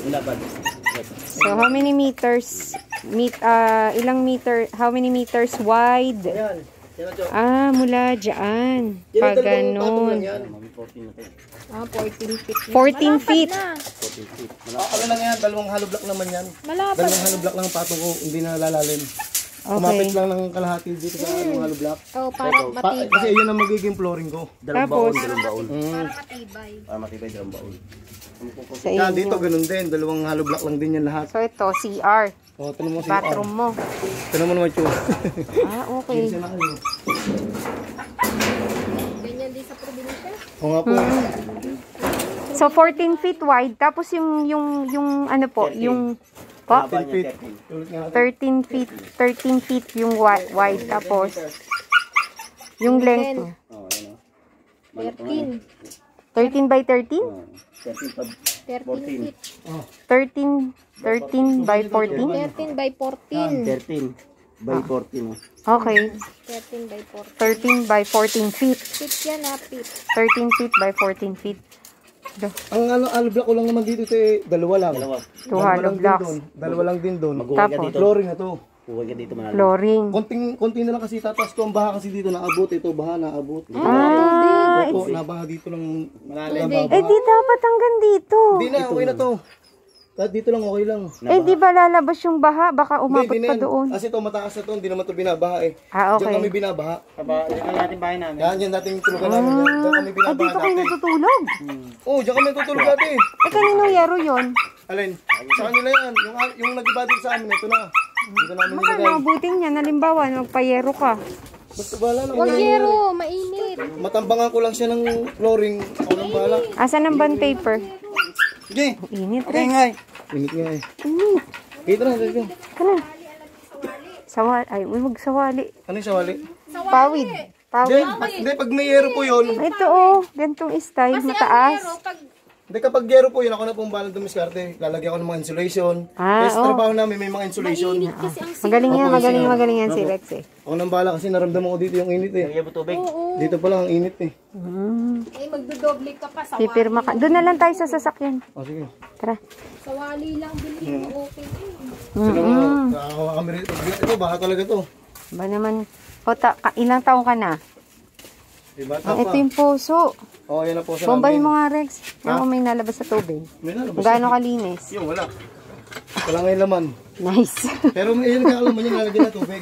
Ilapad. So, how many meters? Ilang meter? How many meters wide? Ayan. Mula dyan. Pa ganon. 14 feet. 14 feet. 14 feet. Ano lang yan, dalawang hollow block naman yan. Malapad. Dalawang hollow block lang ang patong ko, hindi na lalalim. Okay. Kumapit lang ng kalahati dito sa hollow block. Oh, para matibay. Kasi yun ang magiging flooring ko. Dalawang baon, dalawang baon. Para matibay. Para matibay, dalawang baon. Sa Yan, dito inyo. ganun din, dalawang hollow block lang din yan lahat. So, ito, CR. O, tanong mo si Bathroom mo. Tanong mo naman yung Okay. Ganyan din sa probinsya. O nga po. So, 14 feet wide. Tapos yung ano po, 13. yung po, 10 feet. 13 feet yung wide. Tapos, yung length niya. Oh, ayan o. 13. 13 by 13? 13 pa. 13 14. feet. 13 by 14? 13 by 14. 13 by 14 o. Okay. 13 by 14. 13 by 14 feet. Feet yan ha, feet. 13 feet by 14 feet. Ang hollow block ko lang naman dito dalawa lang. Dalawa. Two hollow blocks. Dalawa lang din doon. Mag-uwi ka Tapos, dito. Flooring na to. Uwi ka dito malalim. flooring. Konti na lang kasi tataas ko ang baha kasi dito naabot. Ito baha naabot. Opo, nabaha dito lang malalim. Di dapat hanggang dito. Hindi na, okay na to. Kahit dito lang okay lang. Di ba lalabas yung baha? Baka umabot Hindi pa na yan. doon. Kasi ito mataas na to, hindi naman to binabaha eh. Okay. Diyan kami binabaha. Yan ang natin bahay namin. Yan dating tulugan namin yan. Diyan kami binabaha Dito kayo dati. natutulog. Oo, diyan kami tutulog dati. Kanino yaro yun? Alin? Sa kanila yan. Yung nag-iba din sa amin, ito na. Dito namin Baka nilagay. nabuting niya. Nalimbawa, magpayero ka. Basta bahala lang. Huwag yero, mainit. Matambangan ko lang siya ng flooring. Ako nang bahala. Asan ang bond paper? Sige. Init Okay rin. nga eh. Init nga eh. Init. Dito na, dito. Kana. Sawali. Ay, huwag sawali. Ano yung sawali? Pawid. Hindi, hindi, pag may yero po yun. Ito gantong style, mataas. Hindi, kapag yero po yun, ako na pong balang dumiskarte. Lalagyan ko ng mga insulation. Kasi trabaho namin, may mga insulation. Magaling yan si Rex eh. Ako nang bahala kasi naramdaman ko dito yung init eh. Lagyan mo tubig. Dito pa lang ang init eh. Magdodoble ka pa. Pipirma ka. Doon na lang tayo sa sasakyan. O sige. Tara. Sawali lang bilhin mo, okay. Sino mo, nakakuha kami rito. Ito, baka talaga to. Ba naman, ilang taong ka na? Diba? Ito yung puso. O, yan na po sa Bombahin namin. mo nga, Rex. Ako may nalabas sa tubig. May nalabas. Gaano kalinis? Yung wala. Wala ngayon laman. Nice. Pero yun ka alam mo yun, nalagyan na tubig.